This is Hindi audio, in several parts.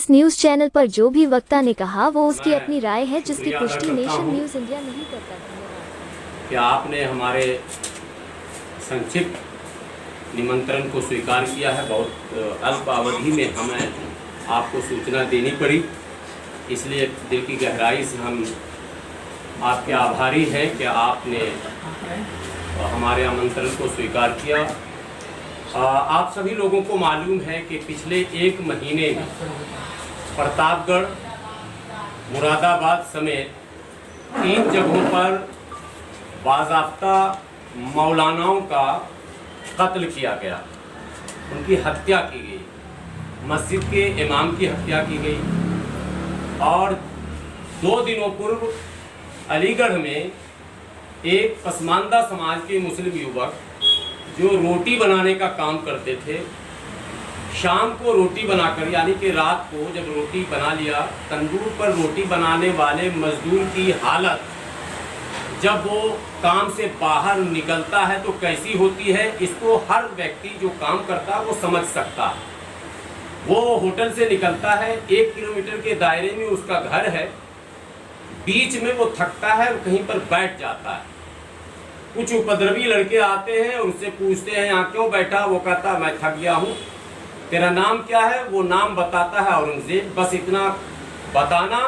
इस न्यूज चैनल पर जो भी वक्ता ने कहा वो उसकी अपनी राय है, जिसकी पुष्टि नेशन न्यूज इंडिया नहीं करता। कि आपने हमारे संक्षिप्त निमंत्रण को स्वीकार किया है। बहुत अल्प अवधि में हमें आपको सूचना देनी पड़ी, इसलिए दिल की गहराई से हम आपके आभारी हैं कि आपने हमारे आमंत्रण को स्वीकार किया। आप सभी लोगों को मालूम है कि पिछले एक महीने में प्रतापगढ़, मुरादाबाद समेत 3 जगहों पर बाज़ाब्ता मौलानाओं का कत्ल किया गया, उनकी हत्या की गई, मस्जिद के इमाम की हत्या की गई। और 2 दिनों पूर्व अलीगढ़ में एक पसमानदा समाज के मुस्लिम युवक जो रोटी बनाने का काम करते थे, शाम को रोटी बनाकर, यानी कि रात को जब रोटी बना लिया, तंदूर पर रोटी बनाने वाले मजदूर की हालत जब वो काम से बाहर निकलता है तो कैसी होती है, इसको हर व्यक्ति जो काम करता है वो समझ सकता है। वो होटल से निकलता है, 1 किलोमीटर के दायरे में उसका घर है, बीच में वो थकता है, कहीं पर बैठ जाता है। कुछ उपद्रवी लड़के आते हैं, उनसे पूछते हैं यहाँ क्यों बैठा, वो कहता मैं थक गया हूँ। तेरा नाम क्या है? वो नाम बताता है औरंगजेब। बस इतना बताना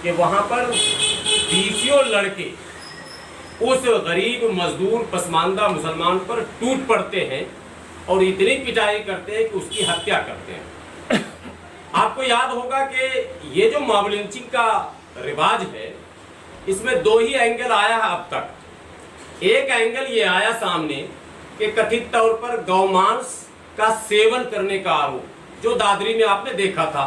कि वहाँ पर 20 लड़के उस गरीब मजदूर पसमानदा मुसलमान पर टूट पड़ते हैं और इतनी पिटाई करते हैं कि उसकी हत्या करते हैं। आपको याद होगा कि ये जो मॉब लिंचिंग का रिवाज है, इसमें 2 ही एंगल आया है अब तक। एक एंगल ये आया सामने कि कथित तौर पर गौमांस का सेवन करने का आरोप, जो दादरी में आपने देखा था,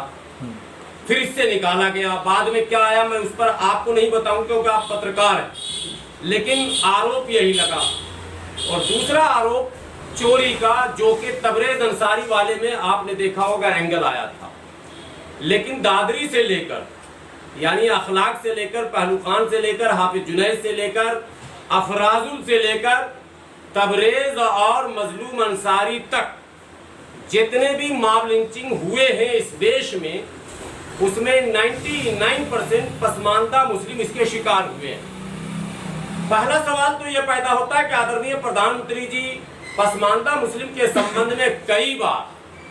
फिर इससे निकाला गया। बाद में क्या आया मैं उस पर आपको नहीं बताऊं क्योंकि आप पत्रकार हैं, लेकिन आरोप यही लगा। और दूसरा आरोप चोरी का, जो कि तबरेज अंसारी वाले में आपने देखा होगा एंगल आया था। लेकिन दादरी से लेकर, यानी अखलाक से लेकर, पहलू खान से लेकर, हाफिज जुनैद से लेकर, अफराजुल से लेकर तबरेज और मजलूम अंसारी तक जितने भी मॉब लिंचिंग हुए हैं इस देश में, उसमें 99% पसमानदा मुस्लिम इसके शिकार हुए हैं। पहला सवाल तो यह पैदा होता है कि आदरणीय प्रधानमंत्री जी पसमानदा मुस्लिम के संबंध में कई बार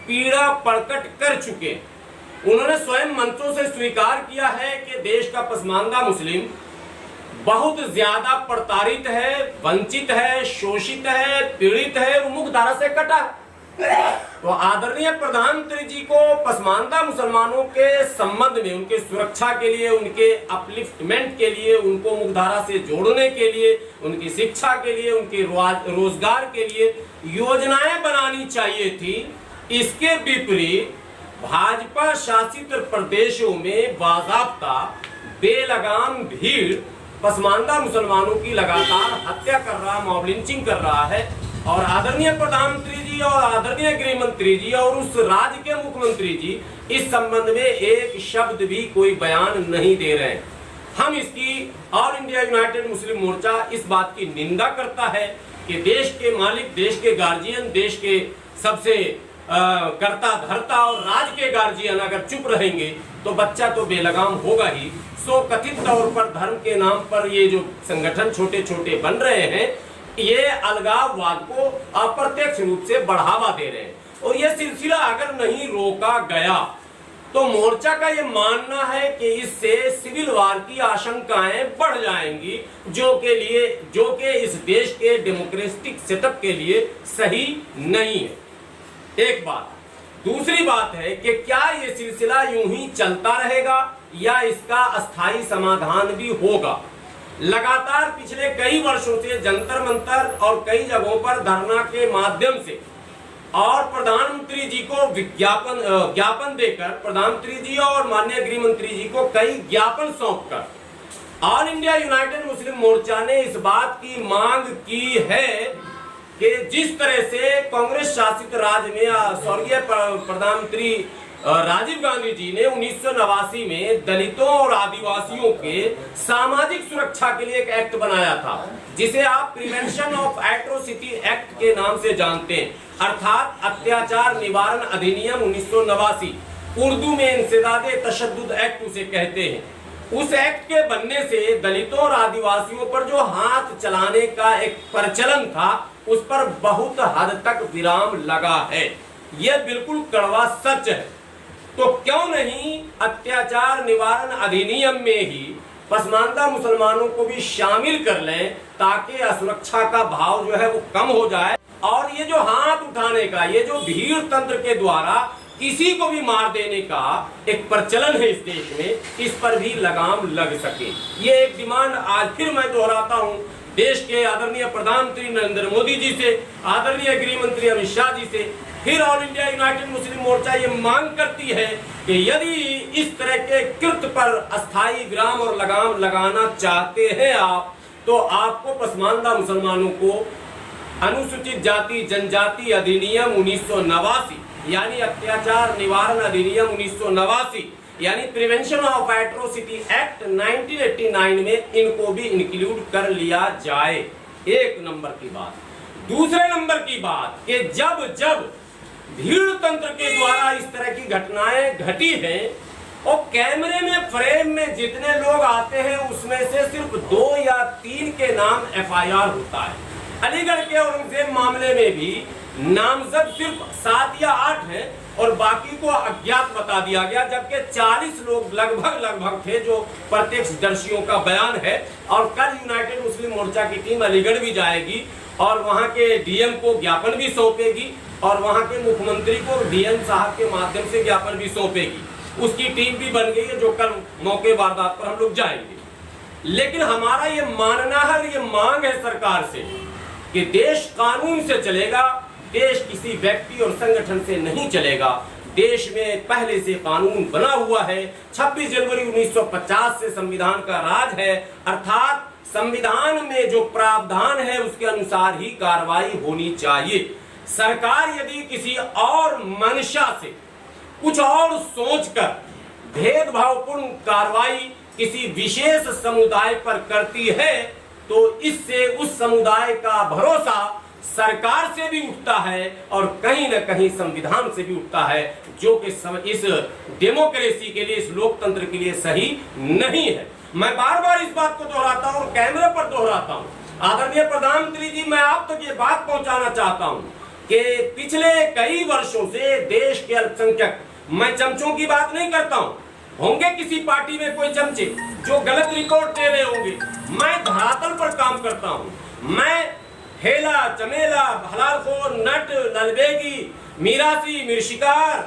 पीड़ा प्रकट कर चुके। उन्होंने स्वयं मंचों से स्वीकार किया है कि देश का पसमानदा मुस्लिम बहुत ज्यादा प्रताड़ित है, वंचित है, शोषित है, पीड़ित है, मुख्य धारा से कटा। तो आदरणीय प्रधानमंत्री जी को पसमानदा मुसलमानों के संबंध में, उनके सुरक्षा के लिए, उनके अपलिफ्टमेंट के लिए, उनको मुख्यधारा से जोड़ने के लिए, उनकी शिक्षा के लिए, उनके रोजगार के लिए योजनाएं बनानी चाहिए थी। इसके विपरीत भाजपा शासित प्रदेशों में बाज़ाब्ता बेलगाम भीड़ पसमानदा मुसलमानों की लगातार हत्या कर रहा, मॉब लिंचिंग कर रहा है। और आदरणीय प्रधानमंत्री जी और आदरणीय गृह मंत्री जी और उस राज्य के मुख्यमंत्री जी इस संबंध में एक शब्द भी कोई बयान नहीं दे रहे हैं। हम इसकी ऑल इंडिया यूनाइटेड मुस्लिम मोर्चा इस बात की निंदा करता है कि देश के मालिक, देश के गार्जियन, देश के सबसे कर्ता धर्ता और राज्य के गार्जियन अगर चुप रहेंगे तो बच्चा तो बेलगाम होगा ही। सो कथित तौर पर धर्म के नाम पर ये जो संगठन छोटे छोटे बन रहे हैं, ये अलगाववाद को अप्रत्यक्ष रूप से बढ़ावा दे रहे हैं। और ये सिलसिला अगर नहीं रोका गया तो मोर्चा का ये मानना है कि इससे सिविल वार की आशंकाएं बढ़ जाएंगी, जो कि इस देश के डेमोक्रेटिक सेटअप के लिए सही नहीं है। एक बात। दूसरी बात है कि क्या ये सिलसिला यूं ही चलता रहेगा या इसका अस्थायी समाधान भी होगा। लगातार पिछले कई वर्षों से जंतर मंतर और कई जगहों पर धरना के माध्यम से और प्रधानमंत्री जी को ज्ञापन देकर, प्रधानमंत्री जी और माननीय गृह मंत्री जी को कई ज्ञापन सौंपकर ऑल इंडिया यूनाइटेड मुस्लिम मोर्चा ने इस बात की मांग की है कि जिस तरह से कांग्रेस शासित राज्य में स्वर्गीय प्रधानमंत्री राजीव गांधी जी ने 1989 में दलितों और आदिवासियों के सामाजिक सुरक्षा के लिए एक एक्ट बनाया था, जिसे आप प्रिवेंशन ऑफ एट्रोसिटी एक्ट के नाम से जानते हैं, अर्थात अत्याचार निवारण अधिनियम 1989। उर्दू में इंसदादे तशद्दुद एक्ट उसे कहते हैं। उस एक्ट के बनने से दलितों और आदिवासियों पर जो हाथ चलाने का एक प्रचलन था, उस पर बहुत हद तक विराम लगा है। यह बिल्कुल कड़वा सच है। तो क्यों नहीं अत्याचार निवारण अधिनियम में ही पसमानदा मुसलमानों को भी शामिल कर लें, ताकि असुरक्षा का भाव जो है वो कम हो जाए। और ये जो हाथ उठाने का, ये जो भीड़ तंत्र के द्वारा किसी को भी मार देने का एक प्रचलन है इस देश में, इस पर भी लगाम लग सके। ये एक डिमांड आज फिर मैं दोहराता हूँ देश के आदरणीय प्रधानमंत्री नरेंद्र मोदी जी से, आदरणीय गृह मंत्री अमित शाह जी से। फिर ऑल इंडिया यूनाइटेड मुस्लिम मोर्चा ये मांग करती है कि यदि इस तरह के कृत्य पर अस्थायी विराम और लगाम लगाना चाहते हैं आप, तो आपको पसमानदा मुसलमानों को अनुसूचित जाति जनजाति अधिनियम 1989 यानी अत्याचार निवारण अधिनियम 1989 यानी प्रिवेंशन ऑफ एट्रोसिटी एक्ट 1989 में इनको भी इंक्लूड कर लिया जाए। एक नंबर की बात। दूसरे नंबर की बात कि जब जब भीड़ तंत्र के द्वारा इस तरह की घटनाएं घटी हैं और कैमरे में फ्रेम में जितने लोग आते हैं उसमें से सिर्फ 2 या 3 के नाम एफआईआर होता है। अलीगढ़ के औरंगजेब मामले में भी नामजद सिर्फ 7 या 8 हैं और बाकी को अज्ञात बता दिया गया, जबकि 40 लोग लगभग थे जो प्रत्यक्षदर्शियों का बयान है। और कल यूनाइटेड मुस्लिम मोर्चा की टीम अलीगढ़ भी जाएगी और वहां के डीएम को ज्ञापन भी सौंपेगी और वहां के मुख्यमंत्री को डीएम साहब के माध्यम से ज्ञापन भी सौंपेगी। उसकी टीम भी बन गई है जो कल मौके वारदात पर हम लोग जाएंगे। लेकिन हमारा ये मानना है, ये मांग है सरकार से कि देश कानून से चलेगा, देश किसी व्यक्ति और संगठन से नहीं चलेगा। देश में पहले से कानून बना हुआ है। 26 जनवरी 1950 से संविधान का राज है, अर्थात संविधान में जो प्रावधान है उसके अनुसार ही कार्रवाई होनी चाहिए। सरकार यदि किसी और मंशा से कुछ और सोचकर भेदभावपूर्ण कार्रवाई किसी विशेष समुदाय पर करती है, तो इससे उस समुदाय का भरोसा सरकार से भी उठता है और कहीं न कहीं संविधान से भी उठता है, जो कि इस डेमोक्रेसी के लिए, इस लोकतंत्र के लिए सही नहीं है। मैं बार बार इस बात को दोहराता हूं, कैमरे पर दोहराता हूं। आदरणीय प्रधानमंत्री जी, मैं आप तक ये बात पहुंचाना चाहता हूं कि पिछले कई वर्षों से देश के अल्पसंख्यक, मैं चमचों की बात नहीं करता हूं, होंगे किसी पार्टी में कोई चमचे जो गलत रिकॉर्ड दे रहे होंगे, मैं धरातल पर काम करता हूं। मैं हेला चमेला हलालखोर नट नलबेगी मीरासी मिर्शिकार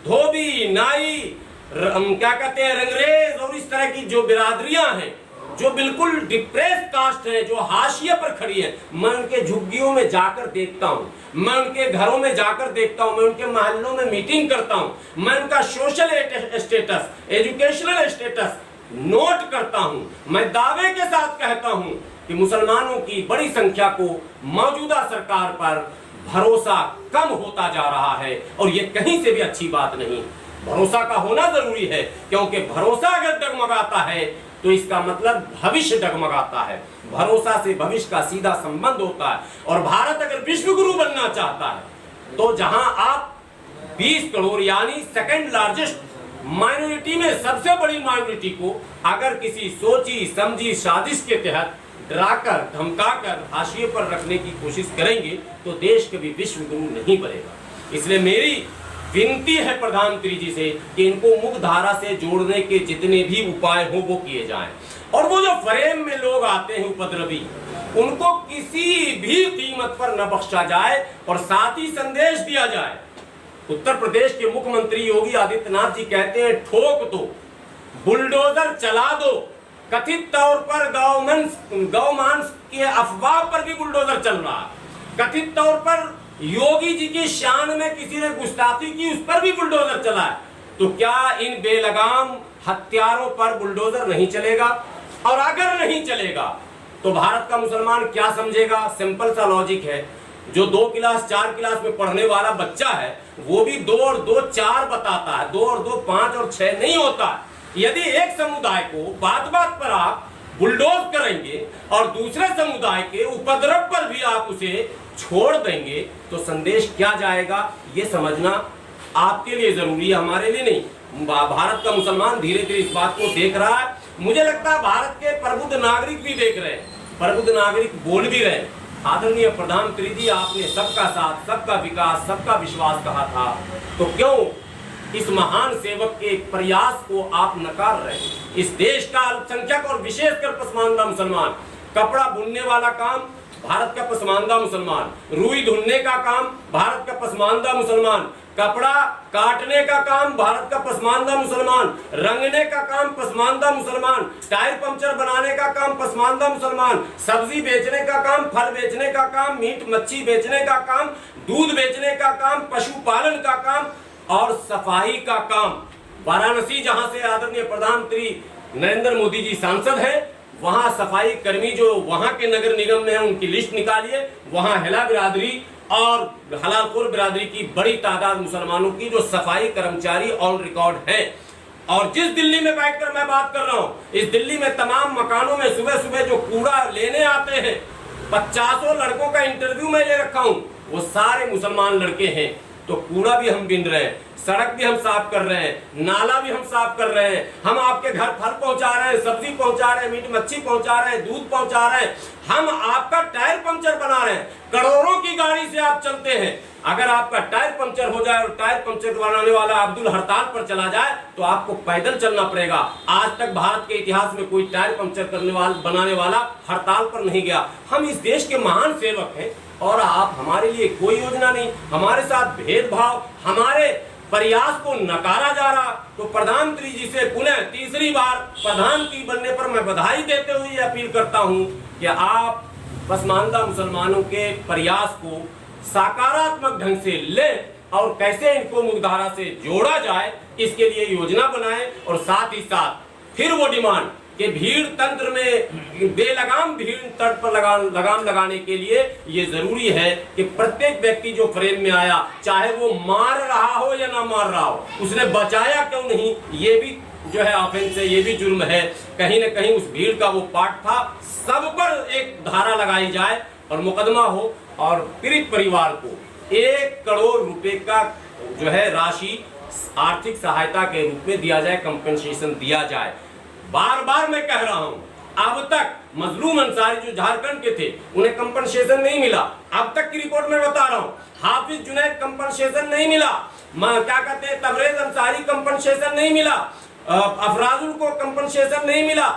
धोबी नाई क्या कहते हैं रंगरेज और इस तरह की जो बिरादरियां हैं जो बिल्कुल डिप्रेस कास्ट है, जो हाशिए पर खड़ी है, मैं उनके झुग्गियों में जाकर देखता हूँ, मैं उनके घरों में जाकर देखता हूँ, मैं उनके मोहल्लों में मीटिंग करता हूँ, मैं उनका social status, educational status note करता हूँ। मैं दावे के साथ कहता हूँ कि मुसलमानों की बड़ी संख्या को मौजूदा सरकार पर भरोसा कम होता जा रहा है और ये कहीं से भी अच्छी बात नहीं। भरोसा का होना जरूरी है, क्योंकि भरोसा अगर डगमगाता है तो इसका मतलब भविष्य डगमगाता है। भरोसा से भविष्य का सीधा संबंध होता है। और भारत अगर विश्व गुरु बनना चाहता है तो जहां आप 20 करोड़ यानी सेकंड लार्जेस्ट माइनॉरिटी में सबसे बड़ी माइनॉरिटी को अगर किसी सोची समझी साजिश के तहत डराकर धमकाकर हाशिए पर रखने की कोशिश करेंगे तो देश कभी विश्व गुरु नहीं बनेगा। इसलिए मेरी विनती है प्रधानमंत्री जी से कि इनको मुख्य धारा से जोड़ने के जितने भी उपाय हो वो किए जाएं। और वो जो फ्रेम में लोग आते हैं उपद्रवी, उनको किसी भी कीमत पर न बख्शा जाए और साथ ही संदेश दिया जाए। उत्तर प्रदेश के मुख्यमंत्री योगी आदित्यनाथ जी कहते हैं ठोक दो, बुलडोजर चला दो। कथित तौर पर गौमांस के अफवाह पर भी बुलडोजर चल रहा है। कथित तौर पर योगी जी की शान में किसी ने गुस्ताखी की, उस पर भी बुलडोजर चला है। तो क्या इन बेलगाम हत्यारों पर बुलडोजर नहीं चलेगा? और अगर नहीं चलेगा तो भारत का मुसलमान क्या समझेगा? सिंपल सा लॉजिक है। जो 2 क्लास 4 क्लास में पढ़ने वाला बच्चा है वो भी 2 और 2 4 बताता है, 2 और 2 5 और 6 नहीं होता। यदि एक समुदाय को बात बात पर आप बुलडोज करेंगे और दूसरे समुदाय के उपद्रव पर भी आप उसे छोड़ देंगे तो संदेश क्या जाएगा ये समझना आपके लिए जरूरी है, हमारे लिए नहीं। भारत का मुसलमान धीरे धीरे इस बात को देख रहा है। मुझे लगता है भारत के प्रबुद्ध नागरिक भी देख रहे हैं, प्रबुद्ध नागरिक बोल भी रहे हैं। आदरणीय प्रधानमंत्री जी, आपने सबका साथ, सबका विकास, सबका विश्वास कहा था, तो क्यों इस महान सेवक के प्रयास को आप नकार रहे हैं? इस देश का अल्पसंख्यक और विशेषकर पसमानदा मुसलमान, कपड़ा बुनने वाला काम भारत का पसमानदा मुसलमान, रुई धुलने का काम भारत का पसमानदा मुसलमान, कपड़ा काटने का काम भारत का पसमानदा मुसलमान, रंगने का काम पसमानदा मुसलमान, टायर पंचर बनाने का काम पसमानदा मुसलमान, सब्जी बेचने का काम, फल बेचने का काम, मीट मच्छी बेचने का काम, दूध बेचने का काम, पशुपालन का काम और सफाई का काम। वाराणसी, जहां से आदरणीय प्रधानमंत्री नरेंद्र मोदी जी सांसद हैं, वहां सफाई कर्मी जो वहां के नगर निगम में है, उनकी लिस्ट निकालिए। वहां हेला बिरादरी और हलालपुर बिरादरी की बड़ी तादाद मुसलमानों की जो सफाई कर्मचारी ऑन रिकॉर्ड हैं। और जिस दिल्ली में बैठकर मैं बात कर रहा हूं, इस दिल्ली में तमाम मकानों में सुबह सुबह जो कूड़ा लेने आते हैं, 50 लड़कों का इंटरव्यू मैं ले रखा हूं, वो सारे मुसलमान लड़के हैं। तो कूड़ा भी हम बीन रहे हैं, सड़क भी हम साफ कर रहे हैं, नाला भी हम साफ कर रहे हैं, हम आपके घर फल पहुंचा रहे हैं, सब्जी पहुंचा रहे हैं, मीट मच्छी पहुंचा रहे हैं, दूध पहुंचा रहे हैं, हम आपका टायर पंचर बना रहे हैं। करोड़ों की गाड़ी से आप चलते हैं, अगर आपका टायर पंचर हो जाए और टायर पंचर बनाने वाला अब्दुल हड़ताल पर चला जाए तो आपको पैदल चलना पड़ेगा। आज तक भारत के इतिहास में कोई टायर पंचर बनाने वाला हड़ताल पर नहीं गया। हम इस देश के महान सेवक हैं और आप हमारे लिए कोई योजना नहीं, हमारे साथ भेदभाव, हमारे प्रयास को नकारा जा रहा। तो प्रधानमंत्री जी से पुनः तीसरी बार प्रधानमंत्री बनने पर मैं बधाई देते हुए अपील करता हूं कि आप पसमानदा मुसलमानों के प्रयास को सकारात्मक ढंग से लें और कैसे इनको मुख्यधारा से जोड़ा जाए इसके लिए योजना बनाएं। और साथ ही साथ फिर वो डिमांड कि भीड़ तंत्र में बेलगाम भीड़ तंत्र पर लगाम लगाने के लिए ये जरूरी है कि प्रत्येक व्यक्ति जो फ्रेम में आया, चाहे वो मार रहा हो या ना मार रहा हो, उसने बचाया क्यों नहीं, ये भी जो है ऑफेंस है, ये भी जुर्म है। कहीं ना कहीं उस भीड़ का वो पार्ट था। सब पर एक धारा लगाई जाए और मुकदमा हो और पीड़ित परिवार को 1 करोड़ रुपए का जो है राशि आर्थिक सहायता के रूप में दिया जाए, कंपनसेशन दिया जाए। बार बार मैं कह रहा हूं, अब तक मजलूम अंसारी जो झारखंड के थे उन्हें कंपनसेशन नहीं मिला। अब तक की रिपोर्ट में बता रहा हूं, हाफिज जुनैद कंपनसेशन नहीं मिला, क्या कहते हैं तबरेज अंसारी कंपनसेशन नहीं मिला, अफराजुल को कंपनसेशन नहीं मिला।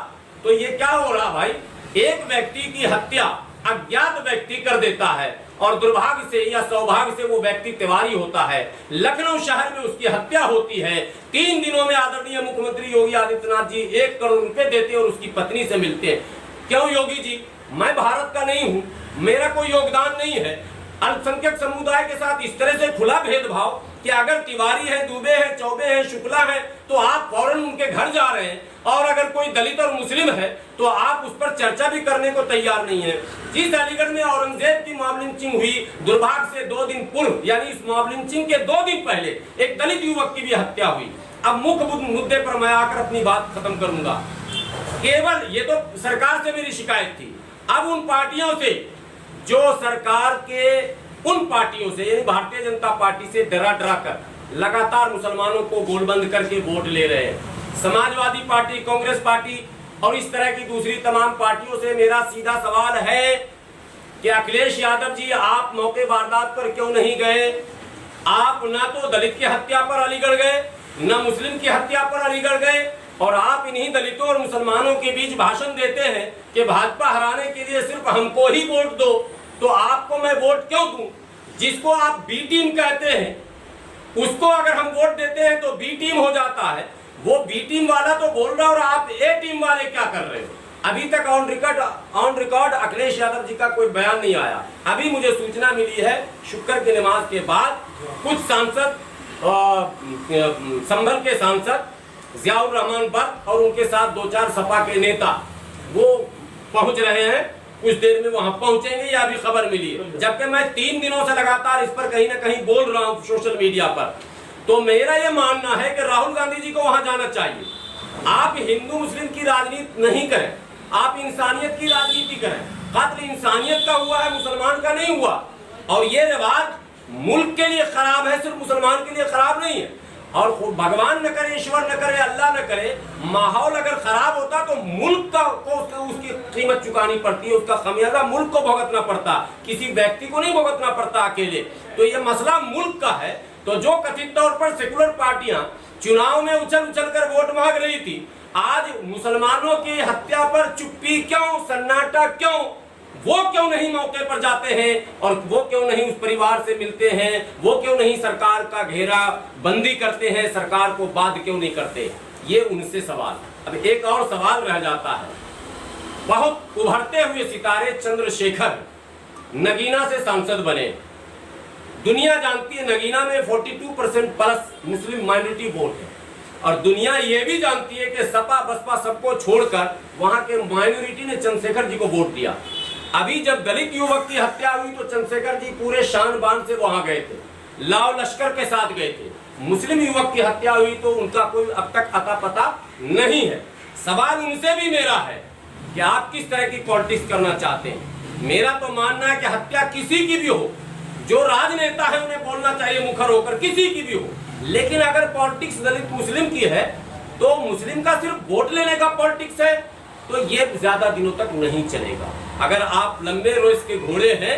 तो ये क्या हो रहा भाई? एक व्यक्ति की हत्या अज्ञात व्यक्ति कर देता है और दुर्भाग्य से या सौभाग्य से वो व्यक्ति तिवारी होता है। लखनऊ शहर में उसकी हत्या होती है। 3 दिनों में आदरणीय मुख्यमंत्री योगी आदित्यनाथ जी 1 करोड़ रुपए देते और उसकी पत्नी से मिलते हैं। क्यों योगी जी? मैं भारत का नहीं हूं, मेरा कोई योगदान नहीं है। अल्पसंख्यक समुदाय के साथ इस तरह से खुला भेदभाव कि अगर तिवारी है, दुबे है, चौबे है, शुक्ला है तो आप फौरन उनके घर जा रहे हैं, और अगर कोई दलित और मुस्लिम है तो आप उस पर चर्चा भी करने को तैयार नहीं है। जिस अलीगढ़ में औरंगजेब की मॉब लिंचिंग हुई, दुर्भाग्य से 2 दिन पूर्व यानी इस मॉब लिंचिंग के 2 दिन पहले एक दलित युवक की भी हत्या हुई। अब मुख्य मुद्दे पर मैं आकर अपनी बात खत्म करूंगा। केवल ये तो सरकार से मेरी शिकायत थी, अब उन पार्टियों से जो सरकार के उन पार्टियों से यानी भारतीय जनता पार्टी से डरा कर लगातार मुसलमानों को गोलबंद करके वोट ले रहे हैं। समाजवादी पार्टी, कांग्रेस पार्टी और इस तरह की दूसरी तमाम पार्टियों से मेरा सीधा सवाल है कि अखिलेश यादव जी, आप मौके वारदात पर क्यों नहीं गए? आप ना तो दलित की हत्या पर अलीगढ़ गए, ना मुस्लिम की हत्या पर अलीगढ़ गए, और आप इन्हीं दलितों और मुसलमानों के बीच भाषण देते हैं कि भाजपा हराने के लिए सिर्फ हमको ही वोट दो। तो आपको मैं वोट क्यों दूं? जिसको आप बी टीम कहते हैं उसको अगर हम वोट देते हैं तो बी टीम हो जाता है। वो बी टीम वाला तो बोल रहा है और आप ए टीम वाले क्या कर रहे हो? अभी तक ऑन रिकॉर्ड अखिलेश यादव जी का कोई बयान नहीं आया। अभी मुझे सूचना मिली है शुक्र की नमाज के बाद कुछ सांसद, संभल के सांसद जियाउर रहमान बट और उनके साथ 2-4 सपा के नेता वो पहुंच रहे हैं, कुछ देर में वहां पहुंचेंगे, या अभी खबर मिली है। जबकि मैं 3 दिनों से लगातार इस पर कहीं ना कहीं बोल रहा हूं सोशल मीडिया पर। तो मेरा यह मानना है कि राहुल गांधी जी को वहां जाना चाहिए। आप हिंदू मुस्लिम की राजनीति नहीं करें, आप इंसानियत की राजनीति करें। कत्ल इंसानियत का हुआ है, मुसलमान का नहीं हुआ। और ये रिवाज मुल्क के लिए खराब है, सिर्फ मुसलमान के लिए खराब नहीं है। और भगवान न करे, ईश्वर न करे, अल्लाह न करे, माहौल अगर खराब होता तो मुल्क को उसकी कीमत चुकानी पड़ती है, उसका खमियाजा मुल्क को भुगतना पड़ता, किसी व्यक्ति को नहीं भुगतना पड़ता अकेले। तो ये मसला मुल्क का है। तो जो कथित तौर पर सेकुलर पार्टियां चुनाव में उछल उछल कर वोट मांग रही थी, आज मुसलमानों की हत्या पर चुप्पी क्यों, सन्नाटा क्यों, वो क्यों नहीं मौके पर जाते हैं और वो क्यों नहीं उस परिवार से मिलते हैं, वो क्यों नहीं सरकार का घेरा बंदी करते हैं, सरकार को बाध क्यों नहीं करते, ये उनसे सवाल। अब एक और सवाल रह जाता है, बहुत उभरते हुए सितारे चंद्रशेखर नगीना से सांसद बने। दुनिया जानती है नगीना में 42% प्लस मुस्लिम माइनॉरिटी वोट है, और दुनिया ये भी जानती है कि सपा बसपा सबको छोड़कर वहां के माइनॉरिटी ने चंद्रशेखर जी को वोट दिया। अभी जब दलित युवक की हत्या हुई तो चंद्रशेखर जी पूरे शान बान से वहां गए थे, लाव लश्कर के साथ गए थे। मुस्लिम युवक की हत्या हुई तो उनका कोई अब तक अता पता नहीं है। सवाल उनसे भी मेरा है कि आप किस तरह की पॉलिटिक्स करना चाहते हैं। मेरा तो मानना है कि हत्या किसी की भी हो, जो राजनेता है उन्हें बोलना चाहिए मुखर होकर, किसी की भी हो, लेकिन अगर पॉलिटिक्स दलित मुस्लिम की है तो मुस्लिम का सिर्फ वोट लेने का पॉलिटिक्स है तो ये ज्यादा दिनों तक नहीं चलेगा। अगर आप लंबे रोज के घोड़े हैं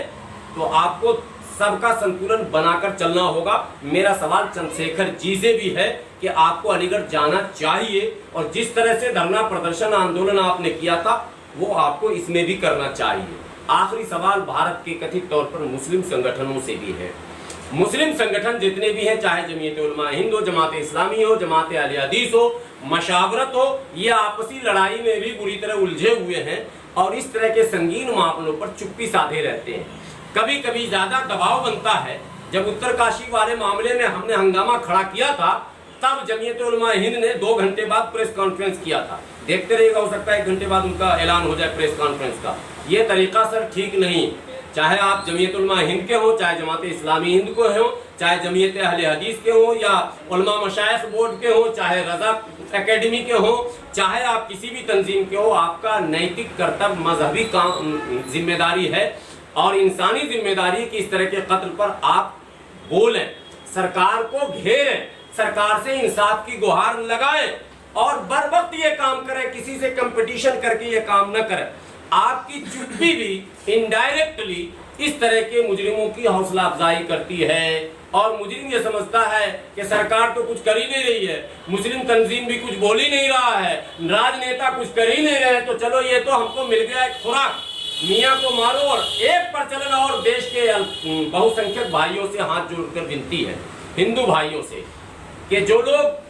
तो आपको सबका संतुलन बनाकर चलना होगा। मेरा सवाल चंद्रशेखर जी से भी है कि आपको अलीगढ़ जाना चाहिए, और जिस तरह से धरना प्रदर्शन आंदोलन आपने किया था वो आपको इसमें भी करना चाहिए। आखिरी सवाल भारत के कथित तौर पर मुस्लिम संगठनों से भी है। मुस्लिम संगठन जितने भी हैं, चाहे जमीयत उलमा हिंद हो, जमात इस्लामी हो, जमात अहले हदीस हो, मशावरत हो, ये आपसी लड़ाई में भी बुरी तरह उलझे हुए हैं और इस तरह के संगीन मामलों पर चुप्पी साधे रहते हैं। कभी कभी ज्यादा दबाव बनता है। जब उत्तरकाशी वाले मामले में हमने हंगामा खड़ा किया था तब जमीयत उलमा हिंद ने 2 घंटे बाद प्रेस कॉन्फ्रेंस किया था। देखते रहिएगा, हो सकता है 1 घंटे बाद उनका ऐलान हो जाए प्रेस कॉन्फ्रेंस का। ये तरीका सर ठीक नहीं। चाहे आप जमीयत उलमा हिंद के हो, चाहे जमात इस्लामी हिंद को हो, चाहे जमीयत अहले हदीस के हो, या उलमा मशाइख बोर्ड के हो, चाहे रजा एकेडमी के हो, चाहे आप किसी भी तंजीम के हो, आपका नैतिक कर्तव्य मजहबी जिम्मेदारी है और इंसानी जिम्मेदारी की इस तरह के कत्ल पर आप बोलें, सरकार को घेरें, सरकार से इंसाफ की गुहार लगाएं और बर वक्त ये काम करें, किसी से कंपटीशन करके ये काम न करें। आपकी चुप्पी भी इनडायरेक्टली इस तरह के मुजरिमों की हौसला अफजाई करती है और मुजरिम ये समझता है कि सरकार तो कुछ कर ही नहीं रही है, मुस्लिम तंजीम भी कुछ बोल ही नहीं रहा है, राजनेता कुछ कर ही नहीं रहे, तो चलो ये तो हमको मिल गया एक खुराक, मियाँ को मारो और एक पर चलना। और देश के बहुसंख्यक भाइयों से हाथ जोड़कर विनती है, हिंदू भाइयों से, कि जो लोग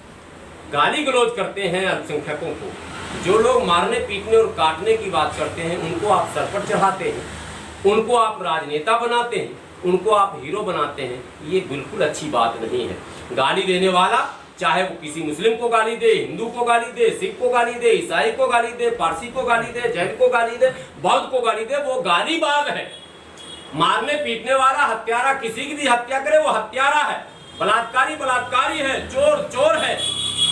गाली गलौज करते हैं अल्पसंख्यकों को, जो लोग मारने पीटने और काटने की बात करते हैं, उनको आप सर पर चढ़ाते हैं, उनको आप राजनेता बनाते हैं, उनको आप हीरो बनाते हैं, ये बिल्कुल अच्छी बात नहीं है। गाली देने वाला चाहे वो किसी मुस्लिम को गाली दे, हिंदू को गाली दे, सिख को गाली दे, ईसाई को गाली दे, पारसी को गाली दे, जैन को गाली दे, बौद्ध को गाली दे, वो गालीबाज है। मारने पीटने वाला हत्यारा, किसी की भी हत्या करे वो हत्यारा है, बलात्कारी बलात्कारी है, चोर चोर है।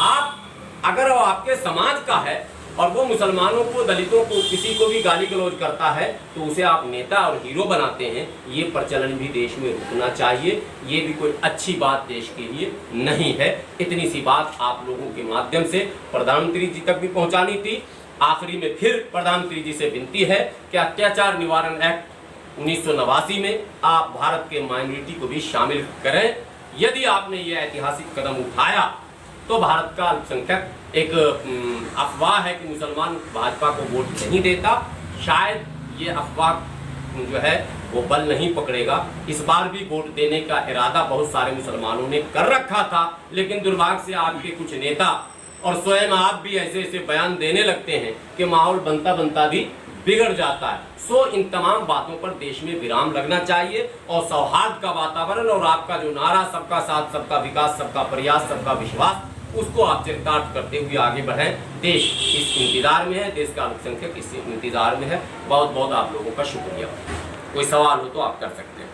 आप अगर वो आपके समाज का है और वो मुसलमानों को, दलितों को, किसी को भी गाली गलौज करता है तो उसे आप नेता और हीरो बनाते हैं, ये प्रचलन भी देश में रुकना चाहिए। ये भी कोई अच्छी बात देश के लिए नहीं है। इतनी सी बात आप लोगों के माध्यम से प्रधानमंत्री जी तक भी पहुंचानी थी। आखिरी में फिर प्रधानमंत्री जी से विनती है कि अत्याचार निवारण एक्ट 1989 में आप भारत के माइनॉरिटी को भी शामिल करें। यदि आपने ये ऐतिहासिक कदम उठाया तो भारत का अल्पसंख्यक एक अफवाह है कि मुसलमान भाजपा को वोट नहीं देता, शायद ये अफवाह जो है वो बल नहीं पकड़ेगा। इस बार भी वोट देने का इरादा बहुत सारे मुसलमानों ने कर रखा था, लेकिन दुर्भाग्य से आपके कुछ नेता और स्वयं आप भी ऐसे ऐसे बयान देने लगते हैं कि माहौल बनता बनता भी बिगड़ जाता है। सो इन तमाम बातों पर देश में विराम लगना चाहिए और सौहार्द का वातावरण और आपका जो नारा सबका साथ, सबका विकास, सबका प्रयास, सबका विश्वास, उसको आप चरितार्थ करते हुए आगे बढ़ें। देश इस इंतजार में है, देश का अल्पसंख्यक इस इंतजार में है। बहुत बहुत आप लोगों का शुक्रिया। कोई सवाल हो तो आप कर सकते हैं।